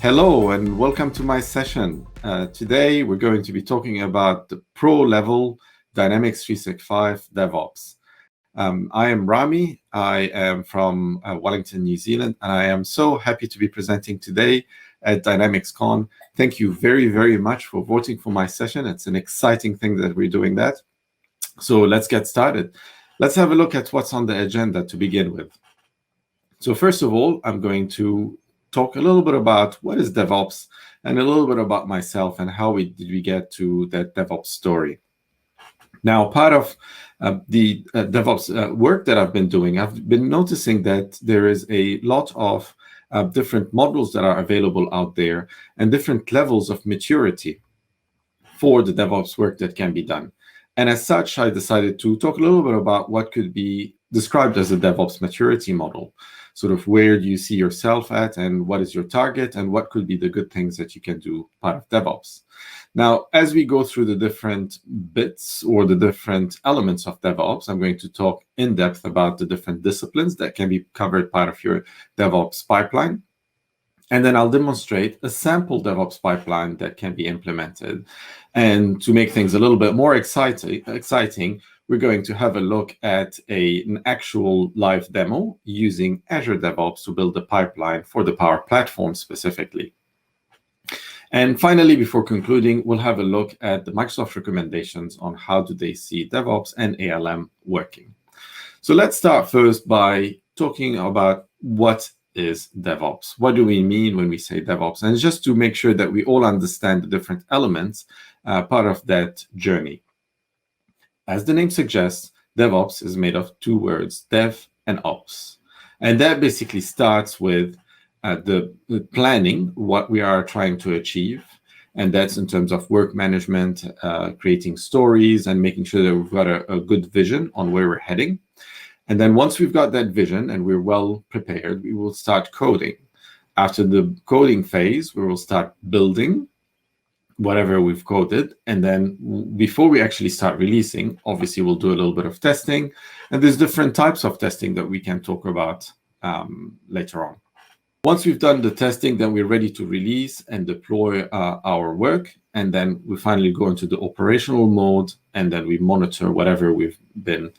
Hello and welcome to my session. Today we're going to be talking about the pro-level Dynamics 365 DevOps. I am Rami. I am from Wellington, New Zealand, and I am so happy to be presenting today at DynamicsCon. Thank you very, very much for voting for my session. It's an exciting thing that we're doing that. So let's get started. Let's have a look at what's on the agenda to begin with. So first of all, I'm going to talk a little bit about what is DevOps and a little bit about myself and how did we get to that DevOps story. Now, part of the DevOps work that I've been doing, I've been noticing that there is a lot of different models that are available out there and different levels of maturity for the DevOps work that can be done. And as such, I decided to talk a little bit about what could be described as a DevOps maturity model. Sort of where do you see yourself at and what is your target and what could be the good things that you can do part of DevOps. Now, as we go through the different bits or the different elements of DevOps, I'm going to talk in depth about the different disciplines that can be covered part of your DevOps pipeline. And then I'll demonstrate a sample DevOps pipeline that can be implemented. And to make things a little bit more exciting, we're going to have a look at an actual live demo using Azure DevOps to build a pipeline for the Power Platform specifically. And finally, before concluding, we'll have a look at the Microsoft recommendations on how do they see DevOps and ALM working. So let's start first by talking about what is DevOps. What do we mean when we say DevOps? And just to make sure that we all understand the different elements part of that journey. As the name suggests, DevOps is made of two words, dev and ops. And that basically starts with the planning, what we are trying to achieve. And that's in terms of work management, creating stories and making sure that we've got a good vision on where we're heading. And then once we've got that vision and we're well prepared, we will start coding. After the coding phase, we will start building whatever we've coded. And then before we actually start releasing, obviously we'll do a little bit of testing. And there's different types of testing that we can talk about later on. Once we've done the testing, then we're ready to release and deploy our work. And then we finally go into the operational mode, and then we monitor whatever we've been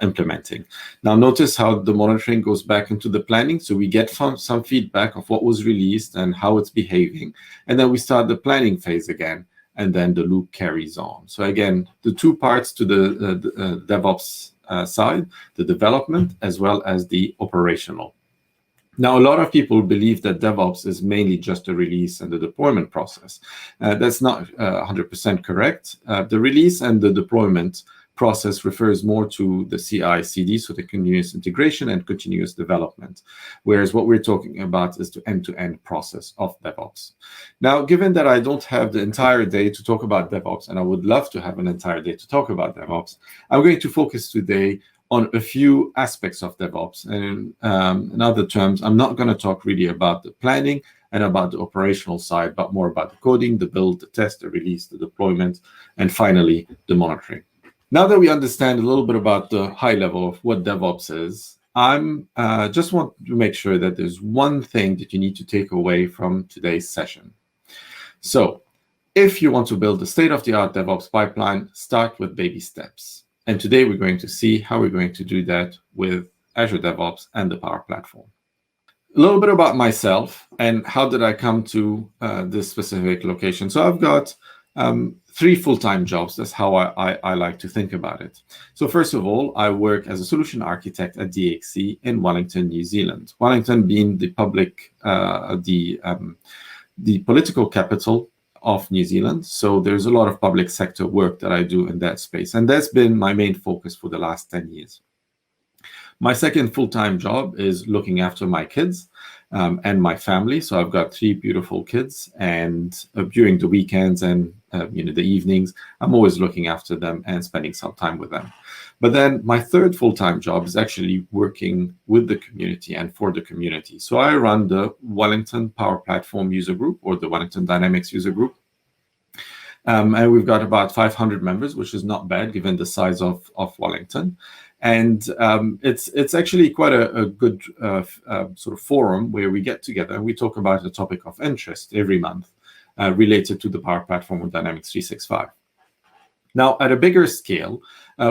implementing. Now, notice how the monitoring goes back into the planning. So we get some feedback of what was released and how it's behaving. And then we start the planning phase again, and then the loop carries on. So again, the two parts to the DevOps side, the development as well as the operational. Now, a lot of people believe that DevOps is mainly just a release and the deployment process. That's not 100% correct. The release and the deployment process refers more to the CI/CD, so the continuous integration and continuous development, whereas what we're talking about is the end-to-end process of DevOps. Now, given that I don't have the entire day to talk about DevOps, and I would love to have an entire day to talk about DevOps, I'm going to focus today on a few aspects of DevOps. And in other terms, I'm not going to talk really about the planning and about the operational side, but more about the coding, the build, the test, the release, the deployment, and finally, the monitoring. Now that we understand a little bit about the high level of what DevOps is, I'm just want to make sure that there's one thing that you need to take away from today's session. So if you want to build a state-of-the-art DevOps pipeline, start with baby steps. And today we're going to see how we're going to do that with Azure DevOps and the Power Platform. A little bit about myself and how did I come to this specific location. So I've got 3 full-time jobs. That's how I like to think about it. So first of all, I work as a solution architect at DXC in Wellington, New Zealand. Wellington being the political capital of New Zealand. So there's a lot of public sector work that I do in that space. And that's been my main focus for the last 10 years. My second full-time job is looking after my kids and my family. So I've got 3 beautiful kids, and during the weekends and the evenings, I'm always looking after them and spending some time with them. But then my third full-time job is actually working with the community and for the community. So I run the Wellington Power Platform user group, or the Wellington Dynamics user group. And we've got about 500 members, which is not bad given the size of Wellington. And it's actually quite a good sort of forum where we get together and we talk about a topic of interest every month related to the Power Platform with Dynamics 365. Now, at a bigger scale,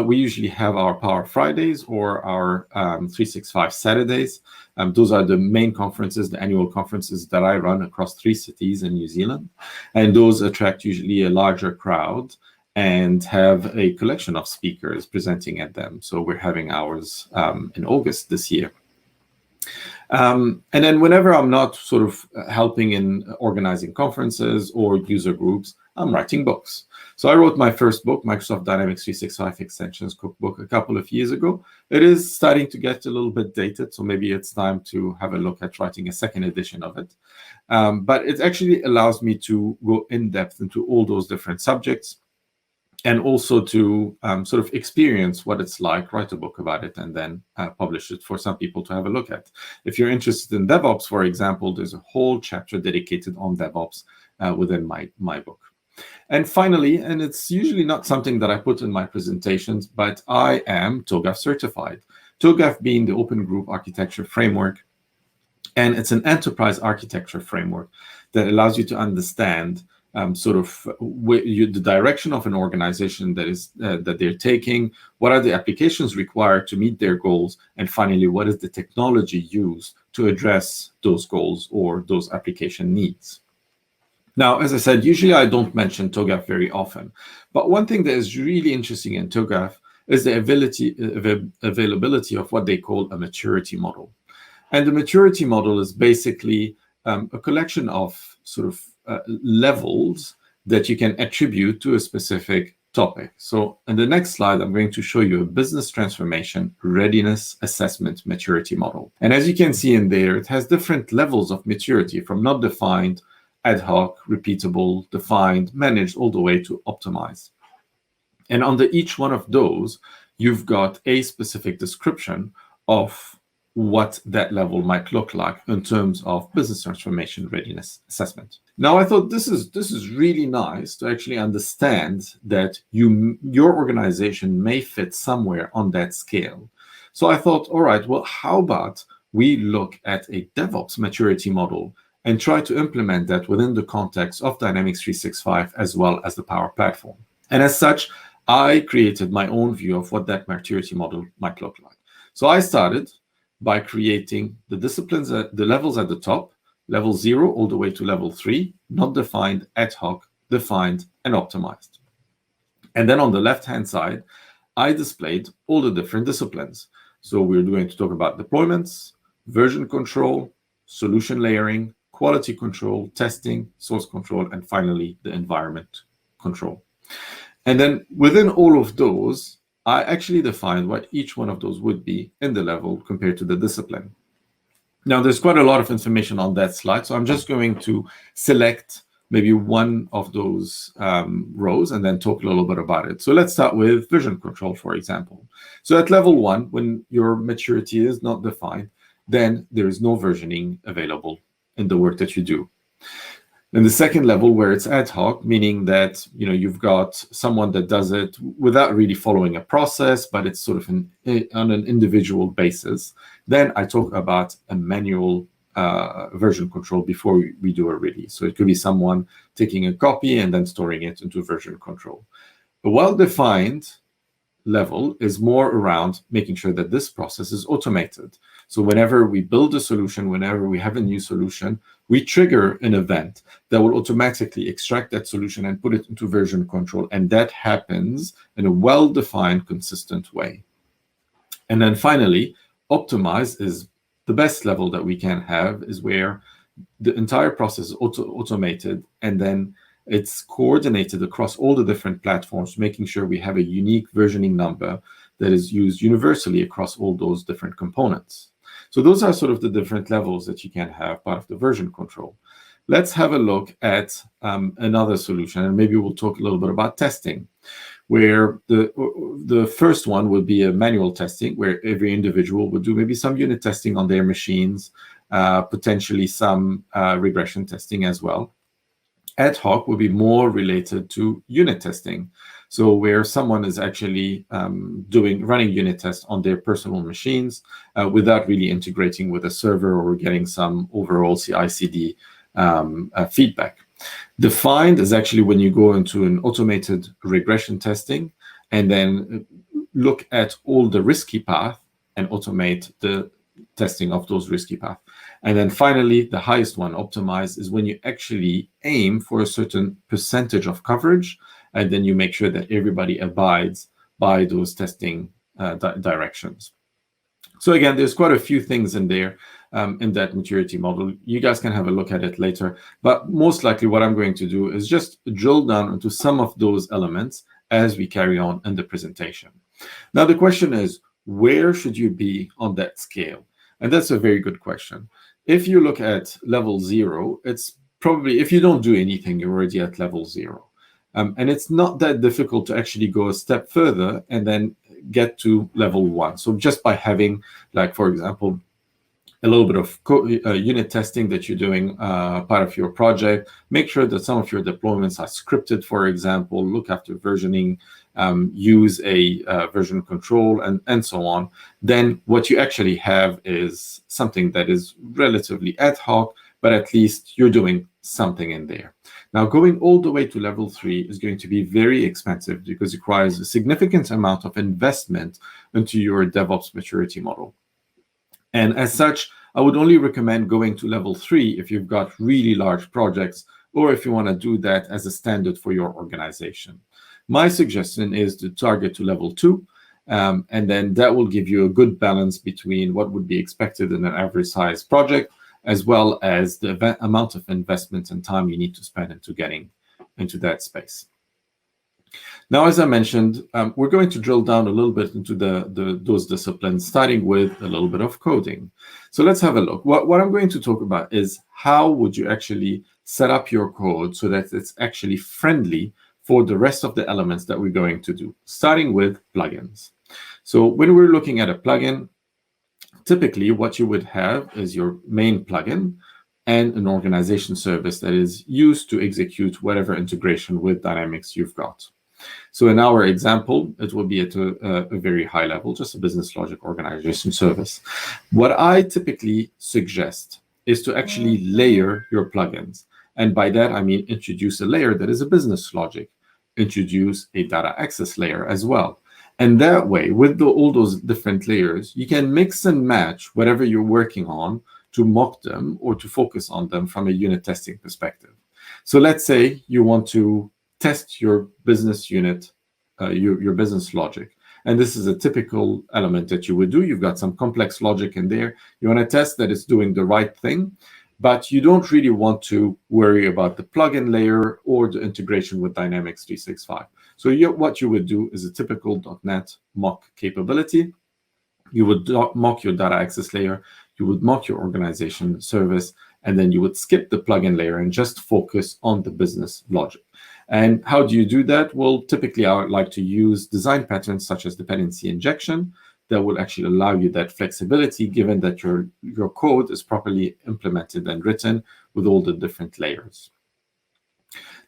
we usually have our Power Fridays or our 365 Saturdays. Those are the main conferences, the annual conferences that I run across 3 cities in New Zealand. And those attract usually a larger crowd and have a collection of speakers presenting at them. So we're having ours in August this year. And then whenever I'm not sort of helping in organizing conferences or user groups, I'm writing books. So I wrote my first book, Microsoft Dynamics 365 Extensions Cookbook, a couple of years ago. It is starting to get a little bit dated, so maybe it's time to have a look at writing a second edition of it. But it actually allows me to go in depth into all those different subjects, and also to sort of experience what it's like, write a book about it, and then publish it for some people to have a look at. If you're interested in DevOps, for example, there's a whole chapter dedicated on DevOps within my book. And finally, and it's usually not something that I put in my presentations, but I am TOGAF certified. TOGAF being the Open Group Architecture Framework, and it's an enterprise architecture framework that allows you to understand sort of the direction of an organization that they're taking, what are the applications required to meet their goals, and finally, what is the technology used to address those goals or those application needs. Now, as I said, usually I don't mention TOGAF very often, but one thing that is really interesting in TOGAF is the availability of what they call a maturity model. And the maturity model is basically a collection of sort of levels that you can attribute to a specific topic. So in the next slide, I'm going to show you a business transformation readiness assessment maturity model. And as you can see in there, it has different levels of maturity, from not defined, ad hoc, repeatable, defined, managed, all the way to optimized. And under each one of those, you've got a specific description of what that level might look like in terms of business transformation readiness assessment. Now, I thought this is really nice to actually understand that your organization may fit somewhere on that scale. So I thought, all right, well, how about we look at a DevOps maturity model and try to implement that within the context of Dynamics 365 as well as the Power Platform. And as such, I created my own view of what that maturity model might look like. So I started by creating the disciplines, the levels at the top, level 0 all the way to level 3, not defined, ad hoc, defined, and optimized. And then on the left-hand side, I displayed all the different disciplines. So we're going to talk about deployments, version control, solution layering, quality control, testing, source control, and finally, the environment control. And then within all of those, I actually defined what each one of those would be in the level compared to the discipline. Now, there's quite a lot of information on that slide, so I'm just going to select maybe one of those rows and then talk a little bit about it. So let's start with version control, for example. So at level 1, when your maturity is not defined, then there is no versioning available in the work that you do. And the second level, where it's ad hoc, meaning that you've got someone that does it without really following a process, but it's sort of on an individual basis. Then I talk about a manual version control before we do a release. So it could be someone taking a copy and then storing it into version control. A well-defined level is more around making sure that this process is automated. So whenever we build a solution, whenever we have a new solution, we trigger an event that will automatically extract that solution and put it into version control. And that happens in a well-defined, consistent way. And then finally, optimized is the best level that we can have, is where the entire process is automated, and then it's coordinated across all the different platforms, making sure we have a unique versioning number that is used universally across all those different components. So those are sort of the different levels that you can have part of the version control. Let's have a look at another solution, and maybe we'll talk a little bit about testing, where the first one would be a manual testing, where every individual would do maybe some unit testing on their machines, potentially some regression testing as well. Ad hoc would be more related to unit testing. So where someone is actually running unit tests on their personal machines without really integrating with a server or getting some overall CI/CD feedback. Defined is actually when you go into an automated regression testing and then look at all the risky path and automate the testing of those risky paths. And then finally, the highest one, optimized, is when you actually aim for a certain percentage of coverage, and then you make sure that everybody abides by those testing directions. So again, there's quite a few things in there in that maturity model. You guys can have a look at it later, but most likely what I'm going to do is just drill down into some of those elements as we carry on in the presentation. Now, the question is, where should you be on that scale? And that's a very good question. If you look at level 0, it's probably, if you don't do anything, you're already at level 0. And it's not that difficult to actually go a step further and then get to level 1. So just by having, like, for example, a little bit of unit testing that you're doing part of your project, make sure that some of your deployments are scripted, for example, look after versioning, use a version control, and so on. Then what you actually have is something that is relatively ad hoc, but at least you're doing something in there. Now, going all the way to level 3 is going to be very expensive because it requires a significant amount of investment into your DevOps maturity model. And as such, I would only recommend going to level 3 if you've got really large projects or if you want to do that as a standard for your organization. My suggestion is to target to level 2, and then that will give you a good balance between what would be expected in an average size project, as well as the amount of investment and time you need to spend into getting into that space. Now, as I mentioned, we're going to drill down a little bit into those disciplines, starting with a little bit of coding. So let's have a look. What I'm going to talk about is how would you actually set up your code so that it's actually friendly for the rest of the elements that we're going to do, starting with plugins. So when we're looking at a plugin, typically what you would have is your main plugin and an organization service that is used to execute whatever integration with Dynamics you've got. So in our example, it will be at a very high level, just a business logic organization service. What I typically suggest is to actually layer your plugins. And by that, I mean introduce a layer that is a business logic, introduce a data access layer as well. And that way, with all those different layers, you can mix and match whatever you're working on to mock them or to focus on them from a unit testing perspective. So let's say you want to test your business unit, your business logic. And this is a typical element that you would do. You've got some complex logic in there. You want to test that it's doing the right thing, but you don't really want to worry about the plugin layer or the integration with Dynamics 365. So what you would do is a typical .NET mock capability. You would mock your data access layer, you would mock your organization service, and then you would skip the plugin layer and just focus on the business logic. And how do you do that? Well, typically I would like to use design patterns such as dependency injection that will actually allow you that flexibility, given that your code is properly implemented and written with all the different layers.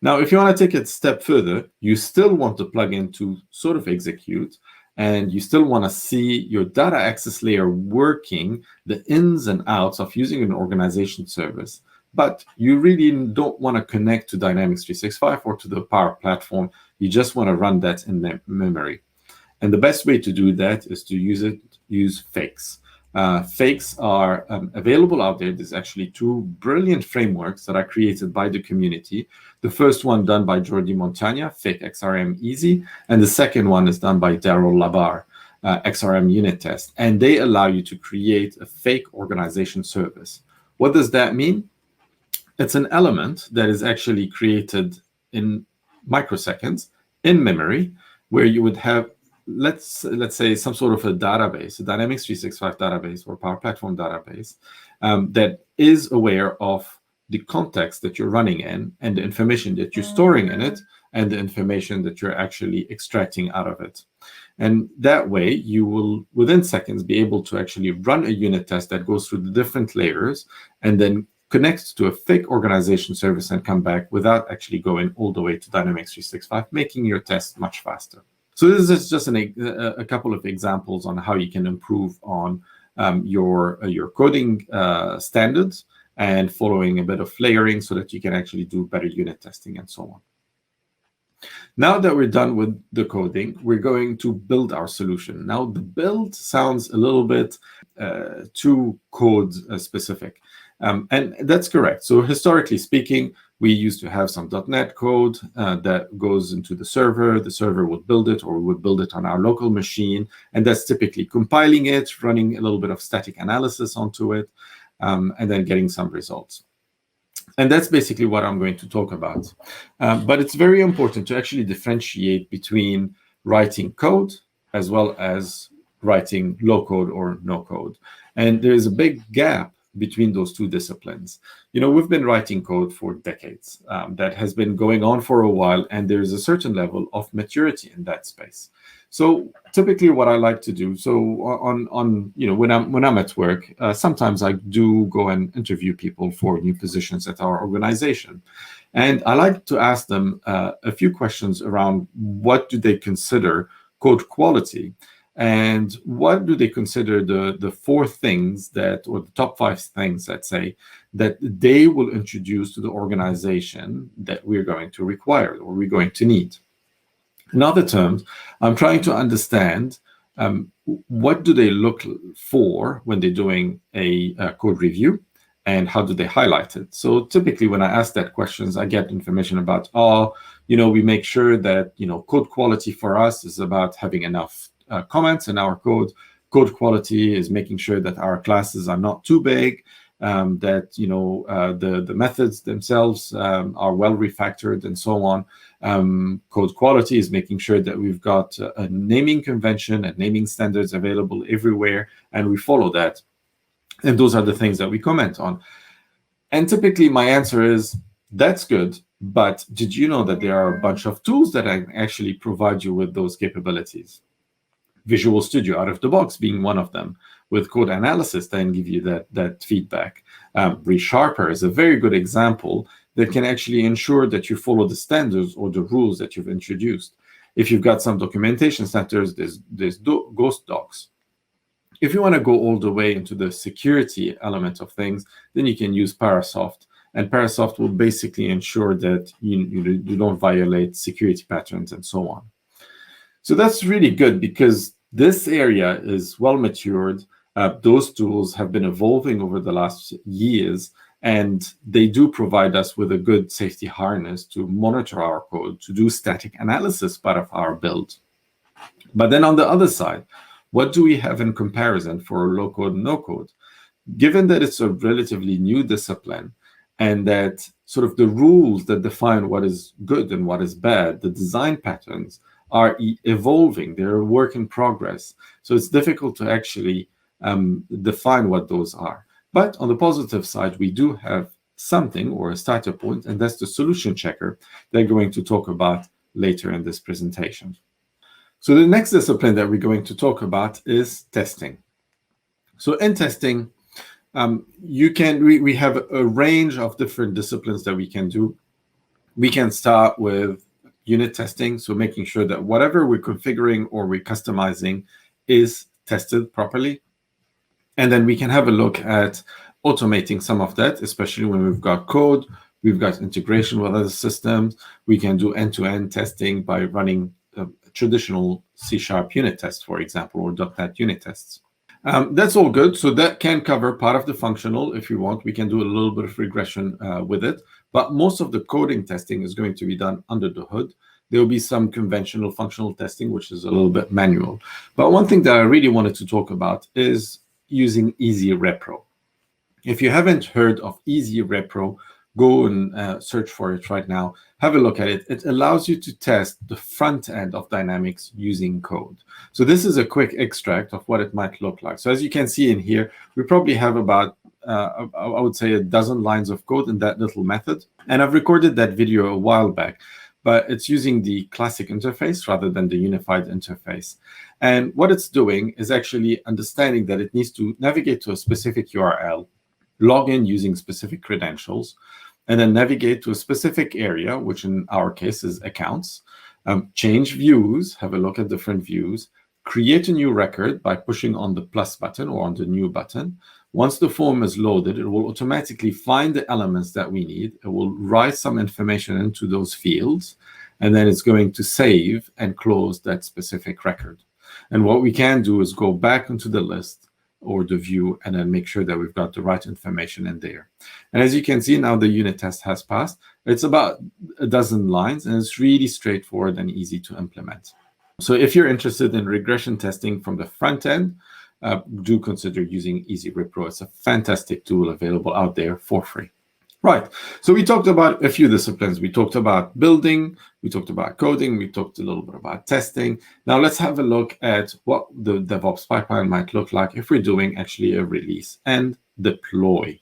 Now, if you want to take it a step further, you still want the plugin to sort of execute, and you still want to see your data access layer working, the ins and outs of using an organization service. But you really don't want to connect to Dynamics 365 or to the Power Platform. You just want to run that in memory. And the best way to do that is to use fakes. Fakes are available out there. There's actually 2 brilliant frameworks that are created by the community. The first one done by Jordi Montagna, Fake XRM Easy, and the second one is done by Daryl Labar, XRM Unit Test. And they allow you to create a fake organization service. What does that mean? It's an element that is actually created in microseconds in memory, where you would have, let's say, some sort of a database, a Dynamics 365 database or Power Platform database that is aware of the context that you're running in and the information that you're storing in it and the information that you're actually extracting out of it. And that way, you will, within seconds, be able to actually run a unit test that goes through the different layers and then connect to a fake organization service and come back without actually going all the way to Dynamics 365, making your test much faster. So this is just a couple of examples on how you can improve on your coding standards and following a bit of layering so that you can actually do better unit testing and so on. Now that we're done with the coding, we're going to build our solution. Now, the build sounds a little bit too code specific, and that's correct. So historically speaking, we used to have some .NET code that goes into the server. The server would build it, or we would build it on our local machine, and that's typically compiling it, running a little bit of static analysis onto it, and then getting some results. And that's basically what I'm going to talk about. But it's very important to actually differentiate between writing code as well as writing low code or no code. And there's a big gap between those two disciplines. You know, we've been writing code for decades. That has been going on for a while, and there's a certain level of maturity in that space. So typically what I like to do, so on you know, when I'm at work, sometimes I do go and interview people for new positions at our organization. And I like to ask them a few questions around what do they consider code quality, and what do they consider the 4 things that, or the top 5 things, let's say, that they will introduce to the organization that we're going to require or we're going to need. In other terms, I'm trying to understand what do they look for when they're doing a code review, and how do they highlight it. So typically when I ask that questions, I get information about, you know, we make sure that, you know, code quality for us is about having enough comments in our code. Code quality is making sure that our classes are not too big, that, you know, the methods themselves are well refactored and so on. Code quality is making sure that we've got a naming convention and naming standards available everywhere, and we follow that. And those are the things that we comment on. And typically my answer is, that's good, but did you know that there are a bunch of tools that actually provide you with those capabilities? Visual Studio out of the box being one of them, with code analysis then give you that feedback. ReSharper is a very good example that can actually ensure that you follow the standards or the rules that you've introduced. If you've got some documentation centers, there's Ghost Docs. If you want to go all the way into the security element of things, then you can use Parasoft. And Parasoft will basically ensure that you don't violate security patterns and so on. So that's really good because this area is well matured. Those tools have been evolving over the last years, and they do provide us with a good safety harness to monitor our code, to do static analysis part of our build. But then on the other side, what do we have in comparison for low code and no code? Given that it's a relatively new discipline, and that sort of the rules that define what is good and what is bad, the design patterns, are evolving. They're a work in progress. So it's difficult to actually define what those are. But on the positive side, we do have something, or a starter point, and that's the solution checker they're going to talk about later in this presentation. So the next discipline that we're going to talk about is testing. So in testing, we have a range of different disciplines that we can do. We can start with unit testing, so making sure that whatever we're configuring or we're customizing is tested properly. And then we can have a look at automating some of that, especially when we've got code, we've got integration with other systems. We can do end-to-end testing by running traditional C# unit tests, for example, or .NET unit tests. That's all good. So that can cover part of the functional. If you want, we can do a little bit of regression with it. But most of the coding testing is going to be done under the hood. There will be some conventional functional testing, which is a little bit manual. But one thing that I really wanted to talk about is using Easy Repro. If you haven't heard of Easy Repro, go and search for it right now. Have a look at it. It allows you to test the front end of Dynamics using code. So this is a quick extract of what it might look like. So as you can see in here, we probably have about, I would say, a dozen lines of code in that little method. And I've recorded that video a while back, but it's using the classic interface rather than the unified interface. And what it's doing is actually understanding that it needs to navigate to a specific URL. log in using specific credentials, and then navigate to a specific area, which in our case is accounts, change views, have a look at different views, create a new record by pushing on the plus button or on the new button. Once the form is loaded, it will automatically find the elements that we need. It will write some information into those fields, and then it's going to save and close that specific record. And what we can do is go back into the list or the view and then make sure that we've got the right information in there. And as you can see now, the unit test has passed. It's about a dozen lines, and it's really straightforward and easy to implement. So if you're interested in regression testing from the front end, do consider using EasyRepro. It's a fantastic tool available out there for free. Right, so we talked about a few disciplines. We talked about building, we talked about coding, we talked a little bit about testing. Now let's have a look at what the DevOps pipeline might look like if we're doing actually a release and deploy.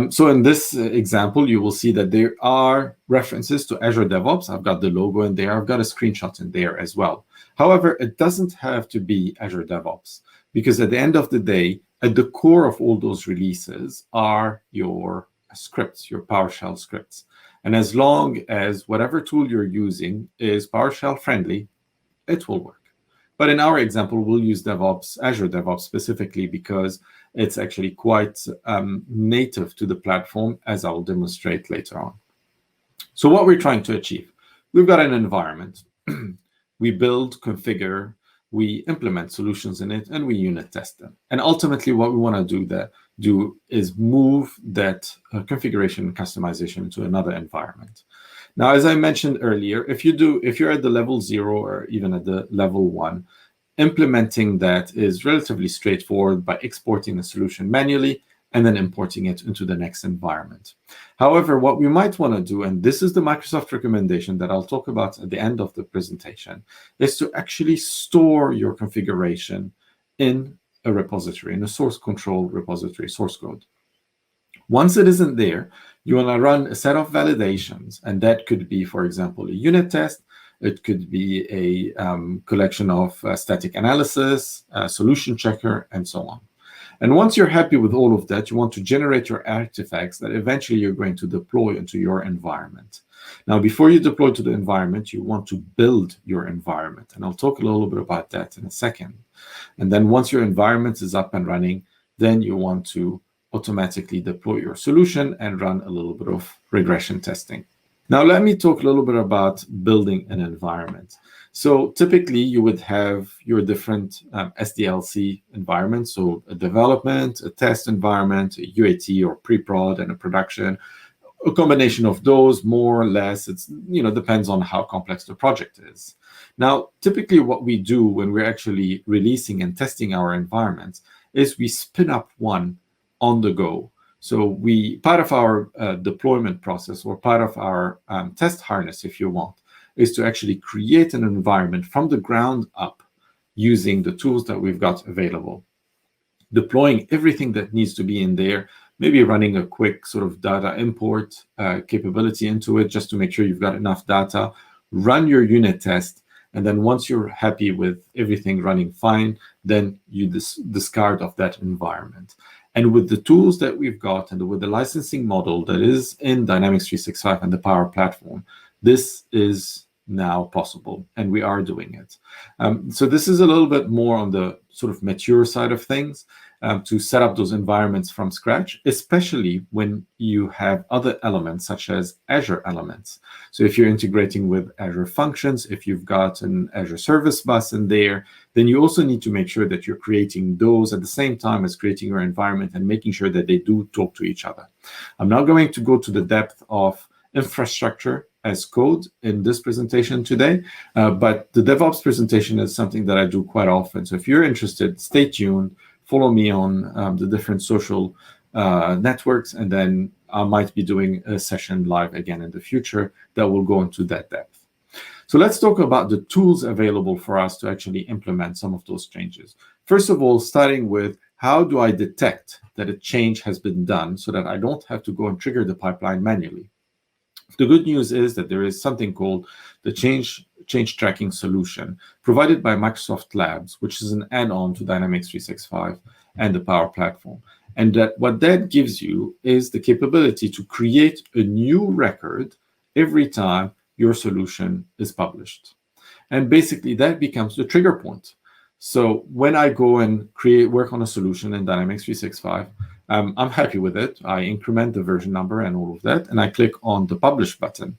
So in this example, you will see that there are references to Azure DevOps. I've got the logo in there. I've got a screenshot in there as well. However, it doesn't have to be Azure DevOps, because at the end of the day, at the core of all those releases are your scripts, your PowerShell scripts. And as long as whatever tool you're using is PowerShell friendly, it will work. But in our example, we'll use DevOps, Azure DevOps specifically, because it's actually quite native to the platform, as I'll demonstrate later on. So what we're trying to achieve, we've got an environment. We build, configure, we implement solutions in it, and we unit test them. And ultimately, what we want to do is move that configuration and customization into another environment. Now, as I mentioned earlier, if you're at the level 0 or even at the level 1, implementing that is relatively straightforward by exporting the solution manually and then importing it into the next environment. However, what we might want to do, and this is the Microsoft recommendation that I'll talk about at the end of the presentation, is to actually store your configuration in a repository, in a source control repository, source code. Once it isn't there, you want to run a set of validations, and that could be, for example, a unit test. It could be a collection of static analysis, a solution checker, and so on. And once you're happy with all of that, you want to generate your artifacts that eventually you're going to deploy into your environment. Now, before you deploy to the environment, you want to build your environment. And I'll talk a little bit about that in a second. And then once your environment is up and running, then you want to automatically deploy your solution and run a little bit of regression testing. Now, let me talk a little bit about building an environment. So typically, you would have your different SDLC environments, so a development, a test environment, a UAT or pre-prod, and a production. A combination of those, more or less, it's depends on how complex the project is. Now, typically what we do when we're actually releasing and testing our environments is we spin up one on the go. So part of our deployment process, or part of our test harness, if you want, is to actually create an environment from the ground up using the tools that we've got available. Deploying everything that needs to be in there, maybe running a quick sort of data import capability into it just to make sure you've got enough data, run your unit test, and then once you're happy with everything running fine, then you discard of that environment. And with the tools that we've got and with the licensing model that is in Dynamics 365 and the Power Platform, this is now possible, and we are doing it. So this is a little bit more on the sort of mature side of things, to set up those environments from scratch, especially when you have other elements such as Azure elements. So if you're integrating with Azure Functions, if you've got an Azure Service Bus in there, then you also need to make sure that you're creating those at the same time as creating your environment and making sure that they do talk to each other. I'm not going to go to the depth of infrastructure as code in this presentation today, but the DevOps presentation is something that I do quite often. So if you're interested, stay tuned, follow me on the different social networks, and then I might be doing a session live again in the future that will go into that depth. So let's talk about the tools available for us to actually implement some of those changes. First of all, starting with how do I detect that a change has been done so that I don't have to go and trigger the pipeline manually? The good news is that there is something called the change tracking solution provided by Microsoft Labs, which is an add-on to Dynamics 365 and the Power Platform. And what that gives you is the capability to create a new record every time your solution is published. And basically that becomes the trigger point. So when I go and work on a solution in Dynamics 365, I'm happy with it. I increment the version number and all of that, and I click on the publish button.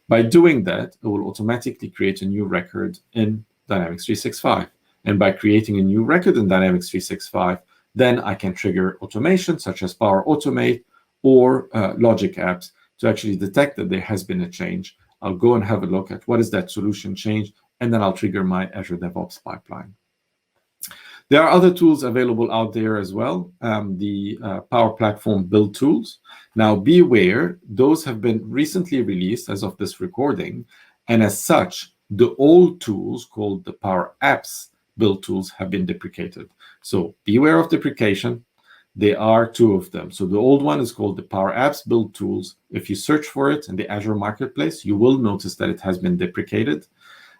By doing that, it will automatically create a new record in Dynamics 365. And by creating a new record in Dynamics 365, then I can trigger automation such as Power Automate or Logic apps to actually detect that there has been a change. I'll go and have a look at what is that solution change, and then I'll trigger my Azure DevOps pipeline. There are other tools available out there as well, the Power Platform build tools. Now, be aware, those have been recently released as of this recording, and as such, the old tools called the Power Apps build tools have been deprecated. So beware of deprecation. There are two of them. So the old one is called the Power Apps build tools. If you search for it in the Azure Marketplace, you will notice that it has been deprecated.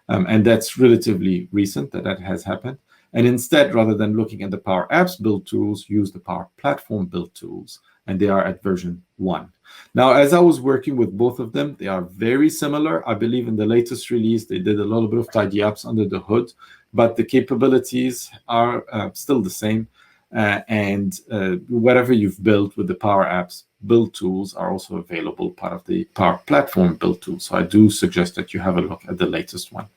And that's relatively recent that has happened. And instead, rather than looking at the Power Apps build tools, use the Power Platform build tools, and they are at version 1. Now, as I was working with both of them, they are very similar. I believe in the latest release, they did a little bit of tidy ups under the hood, but the capabilities are still the same. And whatever you've built with the Power Apps build tools are also available, part of the Power Platform build tools. So I do suggest that you have a look at the latest one.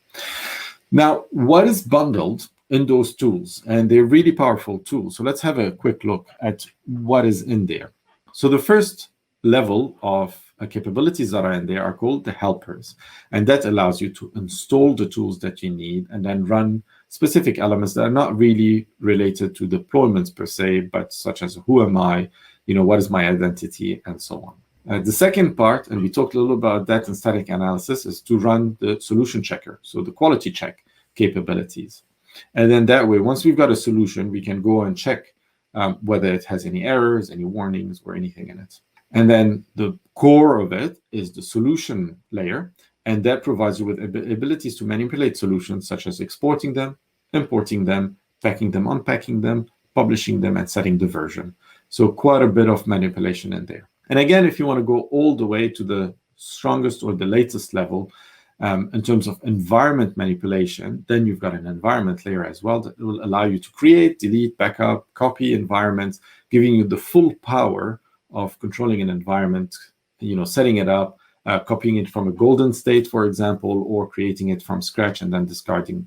Now, what is bundled in those tools? And they're really powerful tools. So let's have a quick look at what is in there. So the first level of capabilities that are in there are called the helpers. And that allows you to install the tools that you need and then run specific elements that are not really related to deployments per se, but such as who am I, what is my identity, and so on. The second part, and we talked a little about that in static analysis, is to run the solution checker, so the quality check capabilities. And then that way, once we've got a solution, we can go and check whether it has any errors, any warnings, or anything in it. And then the core of it is the solution layer, and that provides you with abilities to manipulate solutions such as exporting them, importing them, packing them, unpacking them, publishing them, and setting the version. So quite a bit of manipulation in there. And again, if you want to go all the way to the strongest or the latest level in terms of environment manipulation, then you've got an environment layer as well that will allow you to create, delete, backup, copy environments, giving you the full power of controlling an environment, setting it up, copying it from a golden state, for example, or creating it from scratch and then discarding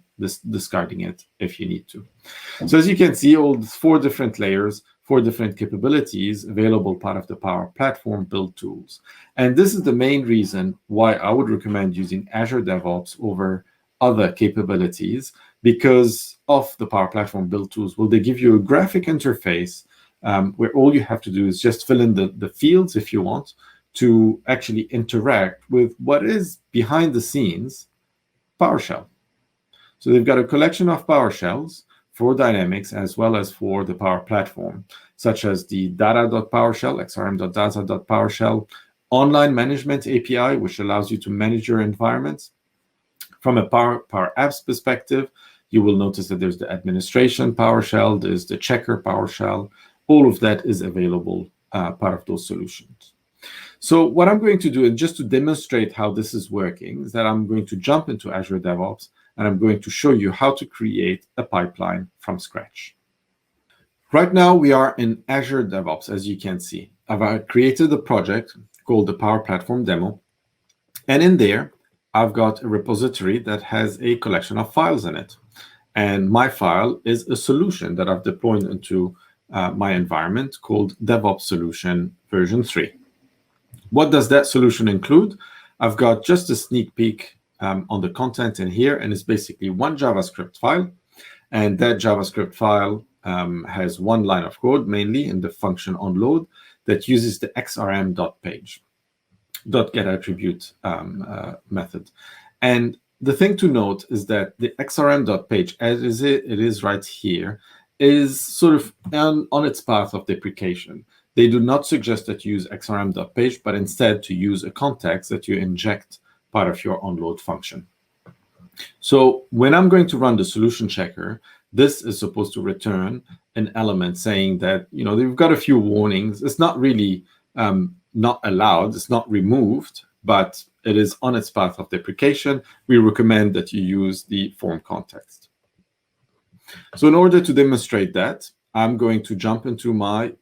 it if you need to. So as you can see, all 4 different layers, 4 different capabilities available, part of the Power Platform build tools. And this is the main reason why I would recommend using Azure DevOps over other capabilities, because of the Power Platform build tools. Well, they give you a graphic interface where all you have to do is just fill in the fields, if you want, to actually interact with what is behind the scenes PowerShell. So they've got a collection of PowerShells for Dynamics as well as for the Power Platform, such as the data.powershell, xrm.data.powershell, online management API, which allows you to manage your environments. From a Power Apps perspective, you will notice that there's the administration PowerShell, there's the checker PowerShell. All of that is available, part of those solutions. So what I'm going to do, and just to demonstrate how this is working, is that I'm going to jump into Azure DevOps, and I'm going to show you how to create a pipeline from scratch. Right now, we are in Azure DevOps, as you can see. I've created a project called the Power Platform Demo, and in there, I've got a repository that has a collection of files in it. And my file is a solution that I've deployed into my environment called DevOps Solution version 3. What does that solution include? I've got just a sneak peek on the content in here, and it's basically one JavaScript file. And that JavaScript file has one line of code, mainly in the function onload, that uses the xrm.page, .getAttribute method. And the thing to note is that the xrm.page, as it is right here, is sort of on its path of deprecation. They do not suggest that you use xrm.page, but instead to use a context that you inject part of your onload function. So when I'm going to run the solution checker, this is supposed to return an element saying that, they've got a few warnings. It's not really not allowed, it's not removed, but it is on its path of deprecation. We recommend that you use the form context. So in order to demonstrate that, I'm going to jump into my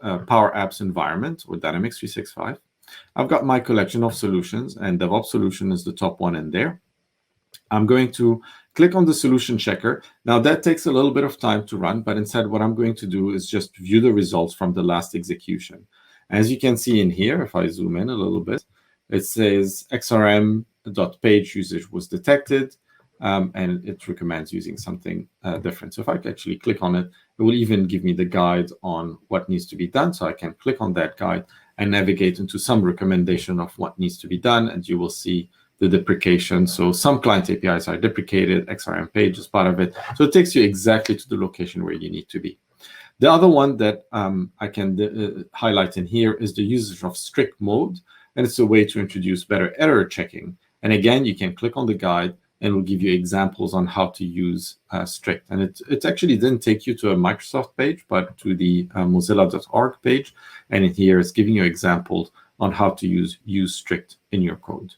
Power Apps environment with Dynamics 365. I've got my collection of solutions, and Devops solution is the top one in there. I'm going to click on the solution checker. Now that takes a little bit of time to run, but instead what I'm going to do is just view the results from the last execution. As you can see in here, if I zoom in a little bit, it says XRM.page usage was detected, and it recommends using something different. So if I actually click on it, it will even give me the guide on what needs to be done. So I can click on that guide and navigate into some recommendation of what needs to be done, and you will see the deprecation. So some client APIs are deprecated, XRM page is part of it. So it takes you exactly to the location where you need to be. The other one that I can highlight in here is the usage of strict mode, and it's a way to introduce better error checking. And again, you can click on the guide, and it will give you examples on how to use strict. And it actually didn't take you to a Microsoft page, but to the mozilla.org page. And in here, it's giving you examples on how to use strict in your code.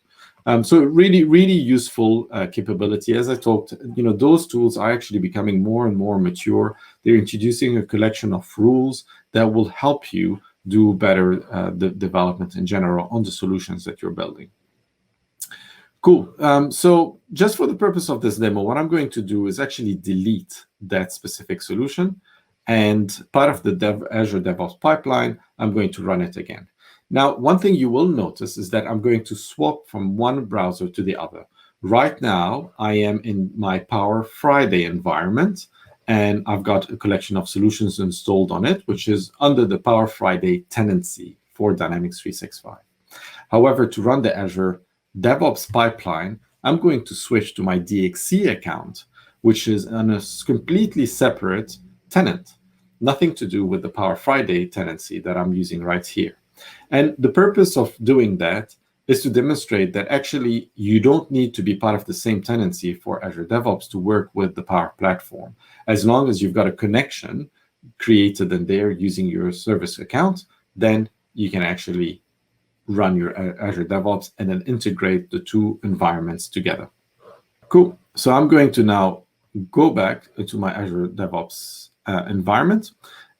So really, really useful capability. As I talked, those tools are actually becoming more and more mature. They're introducing a collection of rules that will help you do better the development in general on the solutions that you're building. Cool. So just for the purpose of this demo, what I'm going to do is actually delete that specific solution. And part of the Azure DevOps pipeline, I'm going to run it again. Now, one thing you will notice is that I'm going to swap from one browser to the other. Right now, I am in my Power Friday environment, and I've got a collection of solutions installed on it, which is under the Power Friday tenancy for Dynamics 365. However, to run the Azure DevOps pipeline, I'm going to switch to my DXC account, which is on a completely separate tenant, nothing to do with the Power Friday tenancy that I'm using right here. And the purpose of doing that is to demonstrate that actually you don't need to be part of the same tenancy for Azure DevOps to work with the Power Platform. As long as you've got a connection created in there using your service account, then you can actually run your Azure DevOps and then integrate the two environments together. Cool. So I'm going to now go back into my Azure DevOps environment.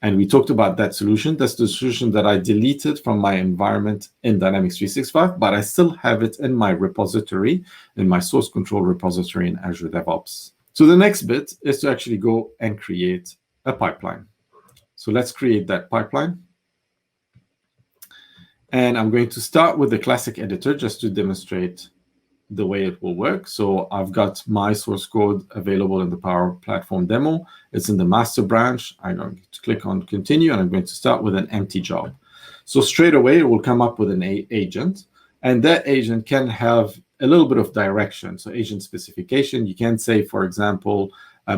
And we talked about that solution. That's the solution that I deleted from my environment in Dynamics 365, but I still have it in my repository, in my source control repository in Azure DevOps. So the next bit is to actually go and create a pipeline. So let's create that pipeline. And I'm going to start with the classic editor just to demonstrate the way it will work. So I've got my source code available in the Power Platform demo. It's in the master branch. I'm going to click on continue, and I'm going to start with an empty job. So straight away, it will come up with an agent, and that agent can have a little bit of direction. So agent specification, you can say, for example,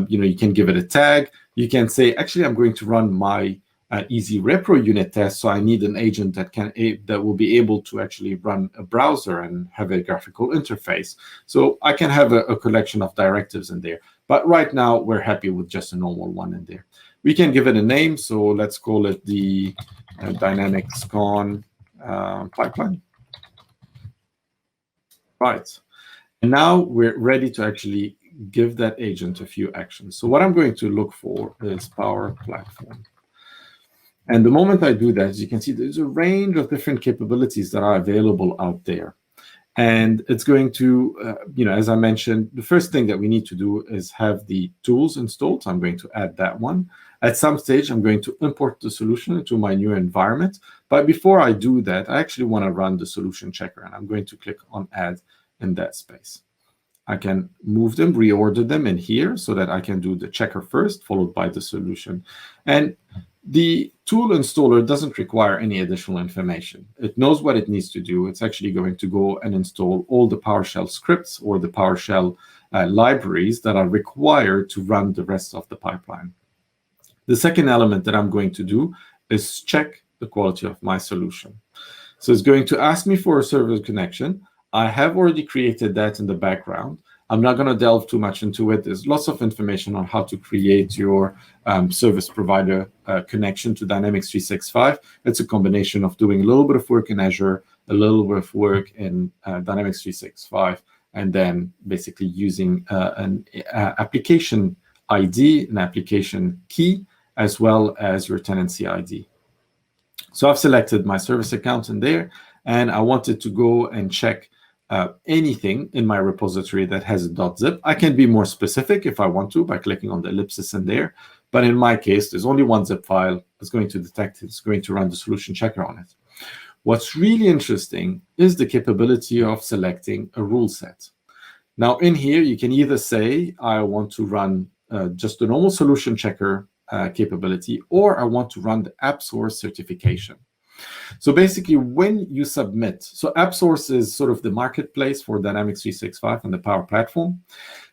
you can give it a tag. You can say, actually, I'm going to run my easy repro unit test, so I need an agent that will be able to actually run a browser and have a graphical interface. So I can have a collection of directives in there. But right now, we're happy with just a normal one in there. We can give it a name, so let's call it the DynamicsCon pipeline. Right. And now we're ready to actually give that agent a few actions. So what I'm going to look for is Power Platform. And the moment I do that, as you can see, there's a range of different capabilities that are available out there. And it's going to, as I mentioned, the first thing that we need to do is have the tools installed. So I'm going to add that one. At some stage, I'm going to import the solution into my new environment. But before I do that, I actually want to run the solution checker. And I'm going to click on Add in that space. I can move them, reorder them in here so that I can do the checker first, followed by the solution. And the tool installer doesn't require any additional information. It knows what it needs to do. It's actually going to go and install all the PowerShell scripts or the PowerShell libraries that are required to run the rest of the pipeline. The second element that I'm going to do is check the quality of my solution. So it's going to ask me for a server connection. I have already created that in the background. I'm not going to delve too much into it. There's lots of information on how to create your service provider connection to Dynamics 365. It's a combination of doing a little bit of work in Azure, a little bit of work in Dynamics 365, and then basically using an application ID, an application key, as well as your tenancy ID. So I've selected my service account in there, and I wanted to go and check anything in my repository that has a .zip. I can be more specific if I want to by clicking on the ellipsis in there. But in my case, there's only one zip file. It's going to detect it. It's going to run the solution checker on it. What's really interesting is the capability of selecting a rule set. Now, in here, you can either say, I want to run just a normal solution checker capability, or I want to run the app source certification. So basically, when you submit, so AppSource is sort of the marketplace for Dynamics 365 and the Power Platform.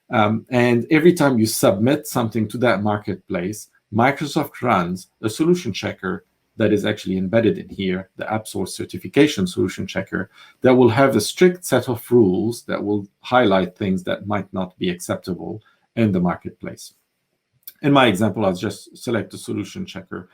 And every time you submit something to that marketplace, Microsoft runs a solution checker that is actually embedded in here, the AppSource certification solution checker, that will have a strict set of rules that will highlight things that might not be acceptable in the marketplace. In my example, I'll just select the solution checker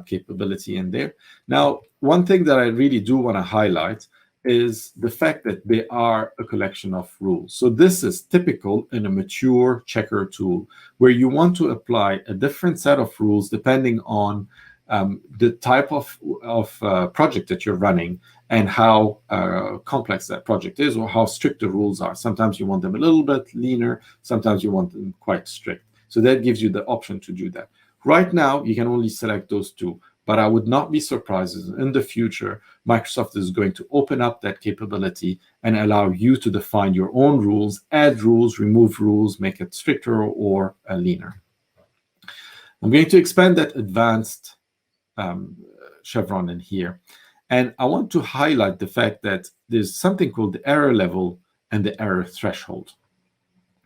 capability in there. Now, one thing that I really do want to highlight is the fact that they are a collection of rules. So this is typical in a mature checker tool, where you want to apply a different set of rules depending on the type of project that you're running and how complex that project is, or how strict the rules are. Sometimes you want them a little bit leaner, sometimes you want them quite strict. So that gives you the option to do that. Right now, you can only select those two, but I would not be surprised if in the future, Microsoft is going to open up that capability and allow you to define your own rules, add rules, remove rules, make it stricter or leaner. I'm going to expand that advanced chevron in here. And I want to highlight the fact that there's something called the error level and the error threshold.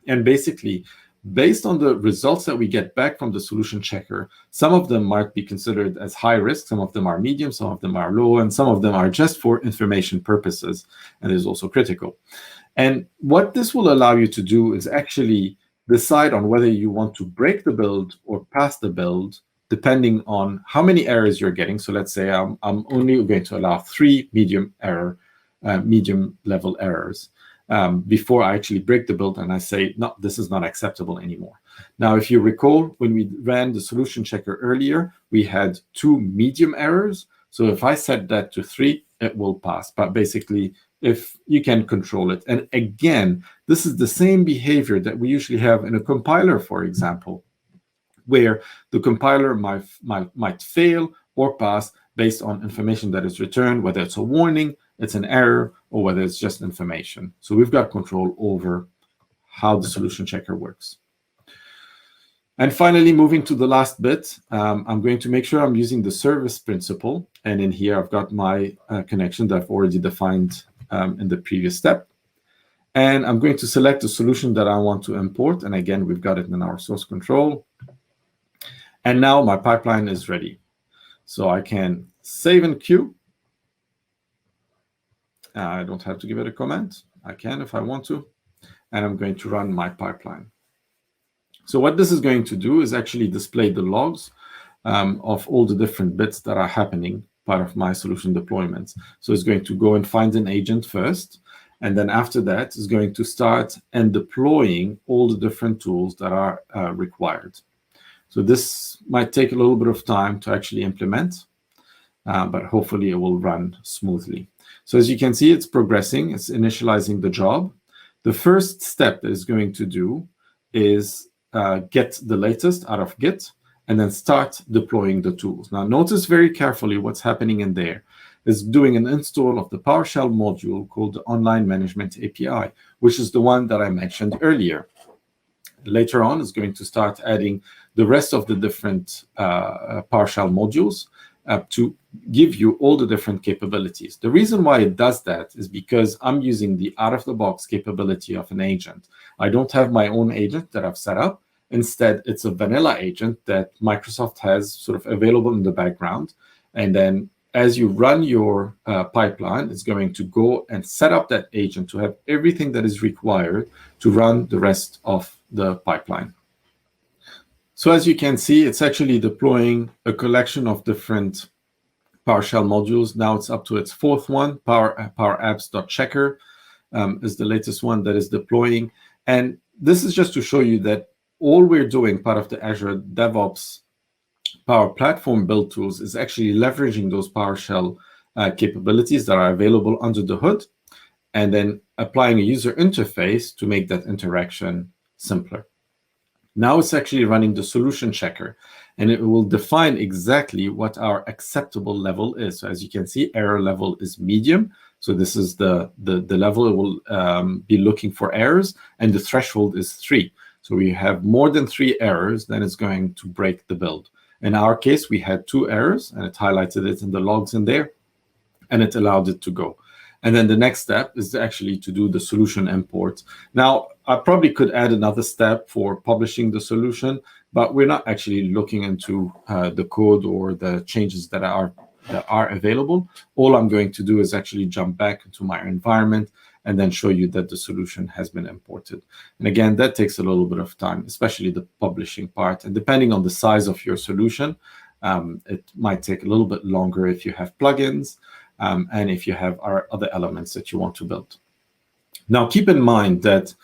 And basically, based on the results that we get back from the solution checker, some of them might be considered as high risk, some of them are medium, some of them are low, and some of them are just for information purposes, and is also critical. And what this will allow you to do is actually decide on whether you want to break the build or pass the build, depending on how many errors you're getting. So let's say I'm only going to allow 3 medium level errors. Before I actually break the build and I say, no, this is not acceptable anymore. Now, if you recall, when we ran the solution checker earlier, we had 2 medium errors. So if I set that to 3, it will pass. But basically, if you can control it. And again, this is the same behavior that we usually have in a compiler, for example, where the compiler might fail or pass based on information that is returned, whether it's a warning, it's an error, or whether it's just information. So we've got control over how the solution checker works. And finally, moving to the last bit, I'm going to make sure I'm using the service principal. And in here, I've got my connection that I've already defined in the previous step. And I'm going to select the solution that I want to import. And again, we've got it in our source control. And now my pipeline is ready. So I can save and queue. I don't have to give it a comment. I can if I want to. And I'm going to run my pipeline. So what this is going to do is actually display the logs of all the different bits that are happening, part of my solution deployments. So it's going to go and find an agent first. And then after that, it's going to start and deploying all the different tools that are required. So this might take a little bit of time to actually implement, but hopefully it will run smoothly. So as you can see, it's progressing. It's initializing the job. The first step that it's going to do is get the latest out of Git and then start deploying the tools. Now, notice very carefully what's happening in there. It's doing an install of the PowerShell module called the Online Management API, which is the one that I mentioned earlier. Later on, it's going to start adding the rest of the different PowerShell modules to give you all the different capabilities. The reason why it does that is because I'm using the out-of-the-box capability of an agent. I don't have my own agent that I've set up. Instead, it's a vanilla agent that Microsoft has sort of available in the background. And then as you run your pipeline, it's going to go and set up that agent to have everything that is required to run the rest of the pipeline. So as you can see, it's actually deploying a collection of different PowerShell modules. Now it's up to its fourth one. PowerApps.checker is the latest one that is deploying. And this is just to show you that all we're doing, part of the Azure DevOps Power Platform build tools, is actually leveraging those PowerShell capabilities that are available under the hood, and then applying a user interface to make that interaction simpler. Now it's actually running the solution checker, and it will define exactly what our acceptable level is. So as you can see, error level is medium. So this is the level it will be looking for errors, and the threshold is 3. So we have more than 3 errors, then it's going to break the build. In our case, we had 2 errors, and it highlighted it in the logs in there, and it allowed it to go. And then the next step is actually to do the solution import. Now, I probably could add another step for publishing the solution, but we're not actually looking into the code or the changes that are available. All I'm going to do is actually jump back into my environment and then show you that the solution has been imported. And again, that takes a little bit of time, especially the publishing part. And depending on the size of your solution, it might take a little bit longer if you have plugins and if you have other elements that you want to build. Now, keep in mind that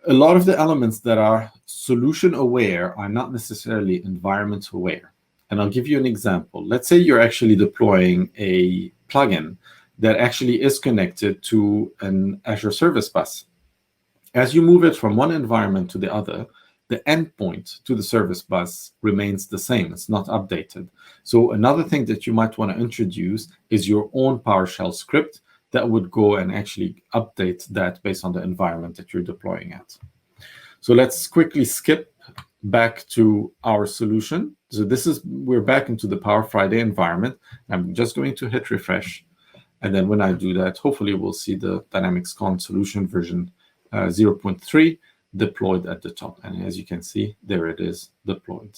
a lot of the elements that are solution aware are not necessarily environment aware. And I'll give you an example. Let's say you're actually deploying a plugin that actually is connected to an Azure Service Bus. As you move it from one environment to the other, the endpoint to the service bus remains the same. It's not updated. So another thing that you might want to introduce is your own PowerShell script that would go and actually update that based on the environment that you're deploying at. So let's quickly skip back to our solution. So we're back into the Power Friday environment. I'm just going to hit refresh. And then when I do that, hopefully we'll see the DynamicsCon solution version 0.3 deployed at the top. And as you can see, there it is deployed.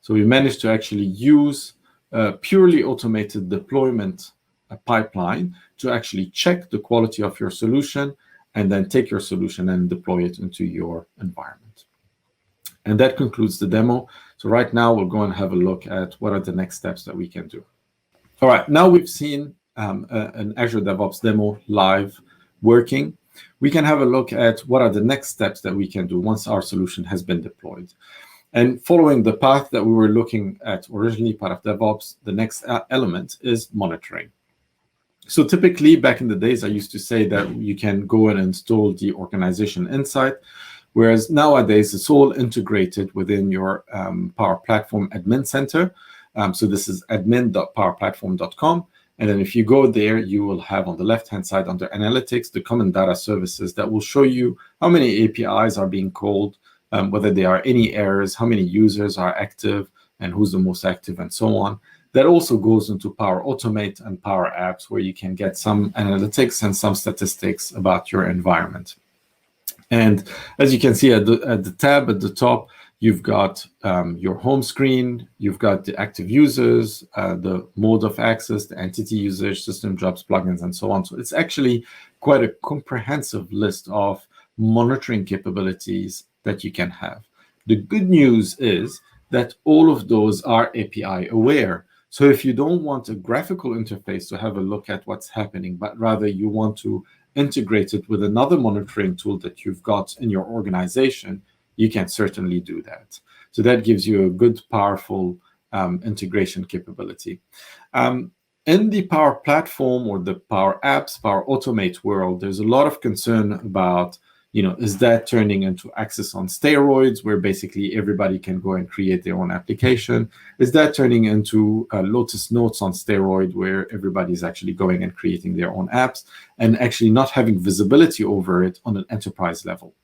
So we managed to actually use a purely automated deployment pipeline to actually check the quality of your solution and then take your solution and deploy it into your environment. And that concludes the demo. So right now we'll go and have a look at what are the next steps that we can do. All right, now we've seen an Azure DevOps demo live working. We can have a look at what are the next steps that we can do once our solution has been deployed. And following the path that we were looking at originally, part of DevOps, the next element is monitoring. So typically, back in the days, I used to say that you can go and install the organization insight, whereas nowadays it's all integrated within your Power Platform admin center. So this is admin.powerplatform.com. And then if you go there, you will have on the left-hand side under Analytics, the common data services that will show you how many APIs are being called, whether there are any errors, how many users are active, and who's the most active, and so on. That also goes into Power Automate and Power Apps, where you can get some analytics and some statistics about your environment. And as you can see at the tab at the top, you've got your home screen, you've got the active users, the mode of access, the entity usage, system jobs, plugins, and so on. So it's actually quite a comprehensive list of monitoring capabilities that you can have. The good news is that all of those are API aware. So if you don't want a graphical interface to have a look at what's happening, but rather you want to integrate it with another monitoring tool that you've got in your organization, you can certainly do that. So that gives you a good, powerful integration capability. In the Power Platform or the Power Apps, Power Automate world, there's a lot of concern about, is that turning into Access on steroids, where basically everybody can go and create their own application? Is that turning into Lotus Notes on steroid, where everybody's actually going and creating their own apps and actually not having visibility over it on an enterprise level?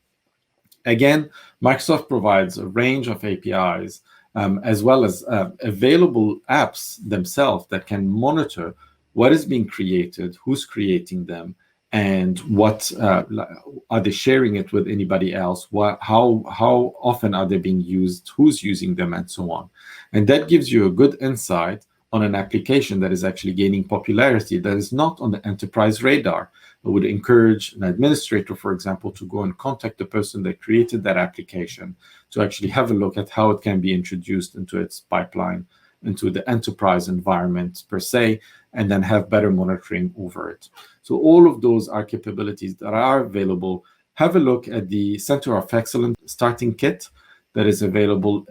Again, Microsoft provides a range of APIs as well as available apps themselves that can monitor what is being created, who's creating them, and what are they sharing it with anybody else? How often are they being used? Who's using them, and so on? And that gives you a good insight on an application that is actually gaining popularity, that is not on the enterprise radar. I would encourage an administrator, for example, to go and contact the person that created that application to actually have a look at how it can be introduced into its pipeline, into the enterprise environment per se, and then have better monitoring over it. So all of those are capabilities that are available. Have a look at the Center of Excellence starting kit that is available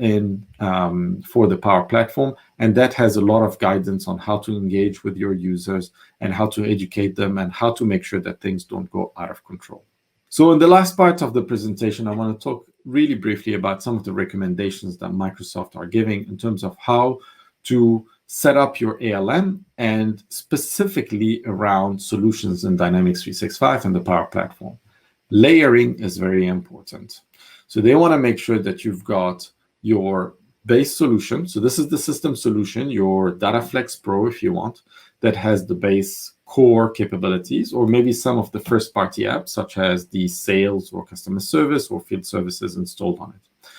for the Power Platform, and that has a lot of guidance on how to engage with your users and how to educate them and how to make sure that things don't go out of control. So in the last part of the presentation, I want to talk really briefly about some of the recommendations that Microsoft are giving in terms of how to set up your ALM, and specifically around solutions in Dynamics 365 and the Power Platform. Layering is very important. So they want to make sure that you've got your base solution. So this is the system solution, your DataFlex Pro, if you want, that has the base core capabilities, or maybe some of the first-party apps, such as the sales or customer service or field services installed on it.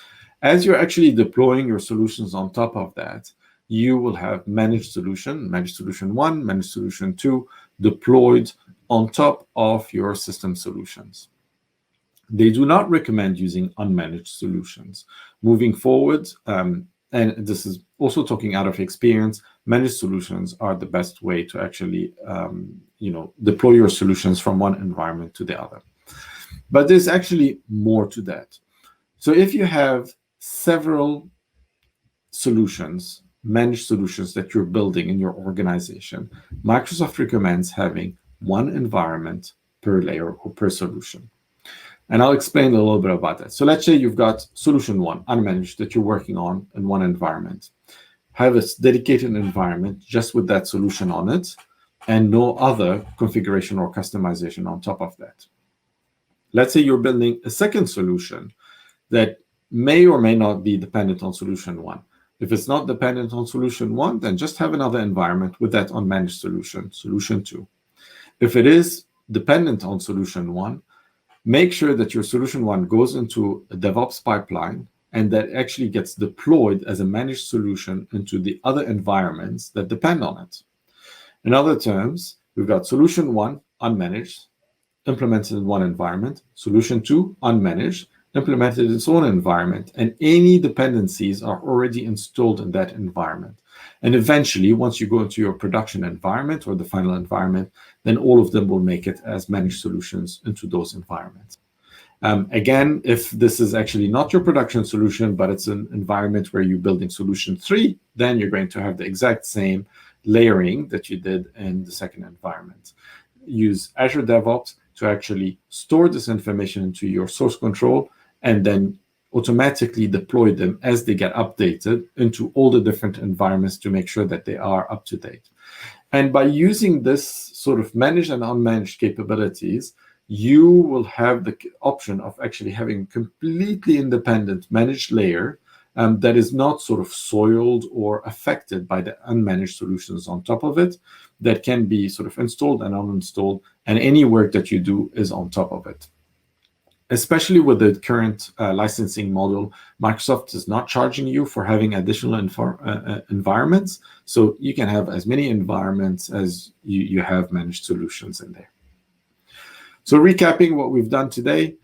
As you're actually deploying your solutions on top of that, you will have managed solution 1, managed solution 2, deployed on top of your system solutions. They do not recommend using unmanaged solutions. Moving forward, and this is also talking out of experience, managed solutions are the best way to actually deploy your solutions from one environment to the other. But there's actually more to that. So if you have several solutions, managed solutions that you're building in your organization, Microsoft recommends having one environment per layer or per solution. And I'll explain a little bit about that. So let's say you've got solution 1, unmanaged, that you're working on in one environment. Have a dedicated environment just with that solution on it, and no other configuration or customization on top of that. Let's say you're building a second solution that may or may not be dependent on solution 1. If it's not dependent on solution 1, then just have another environment with that unmanaged solution, solution 2. If it is dependent on solution 1, make sure that your solution 1 goes into a DevOps pipeline and that actually gets deployed as a managed solution into the other environments that depend on it. In other terms, we've got solution 1, unmanaged, implemented in one environment, solution 2, unmanaged, implemented in its own environment, and any dependencies are already installed in that environment. And eventually, once you go into your production environment or the final environment, then all of them will make it as managed solutions into those environments. Again, if this is actually not your production solution, but it's an environment where you're building solution 3, then you're going to have the exact same layering that you did in the second environment. Use Azure DevOps to actually store this information into your source control and then automatically deploy them as they get updated into all the different environments to make sure that they are up to date. And by using this sort of managed and unmanaged capabilities, you will have the option of actually having a completely independent managed layer that is not sort of soiled or affected by the unmanaged solutions on top of it, that can be sort of installed and uninstalled, and any work that you do is on top of it. Especially with the current licensing model, Microsoft is not charging you for having additional environments, so you can have as many environments as you have managed solutions in there. So recapping what we've done today,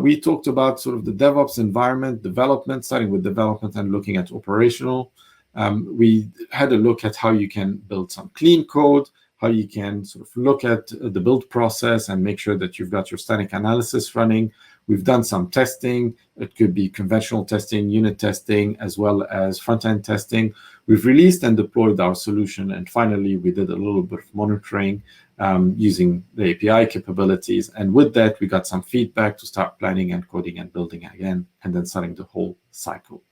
we talked about sort of the DevOps environment, development, starting with development and looking at operational. We had a look at how you can build some clean code, how you can sort of look at the build process and make sure that you've got your static analysis running. We've done some testing. It could be conventional testing, unit testing, as well as front-end testing. We've released and deployed our solution. And finally, we did a little bit of monitoring using the API capabilities. And with that, we got some feedback to start planning and coding and building again, and then starting the whole cycle.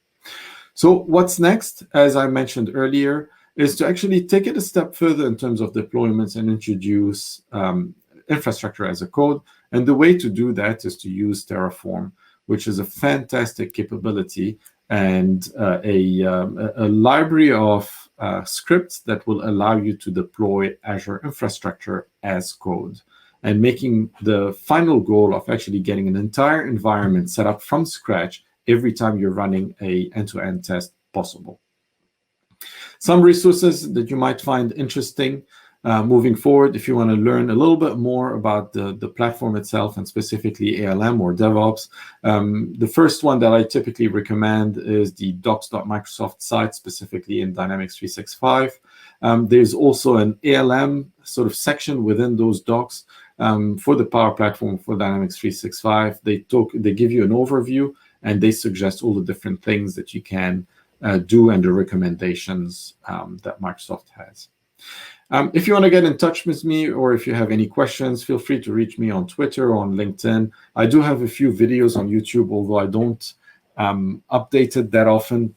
So what's next, as I mentioned earlier, is to actually take it a step further in terms of deployments and introduce infrastructure as a code. And the way to do that is to use Terraform, which is a fantastic capability and a library of scripts that will allow you to deploy Azure infrastructure as code, and making the final goal of actually getting an entire environment set up from scratch every time you're running a end-to-end test possible. Some resources that you might find interesting moving forward, if you want to learn a little bit more about the platform itself and specifically ALM or DevOps. The first one that I typically recommend is the docs.microsoft site, specifically in Dynamics 365. There's also an ALM sort of section within those docs for the Power Platform for Dynamics 365. They give you an overview and they suggest all the different things that you can do and the recommendations that Microsoft has. If you want to get in touch with me or if you have any questions, feel free to reach me on Twitter or on LinkedIn. I do have a few videos on YouTube, although I don't update it that often.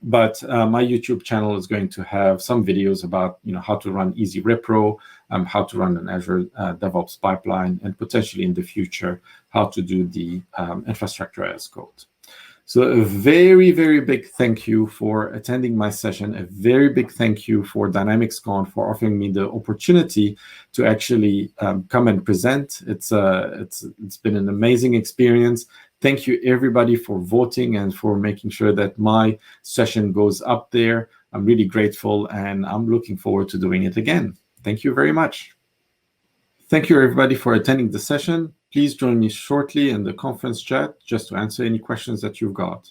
But my YouTube channel is going to have some videos about how to run Easy Repro, how to run an Azure DevOps pipeline, and potentially in the future, how to do the infrastructure as code. So a very, very big thank you for attending my session. A very big thank you for DynamicsCon for offering me the opportunity to actually come and present. It's been an amazing experience. Thank you, everybody, for voting and for making sure that my session goes up there. I'm really grateful, and I'm looking forward to doing it again. Thank you very much. Thank you, everybody, for attending the session. Please join me shortly in the conference chat just to answer any questions that you've got.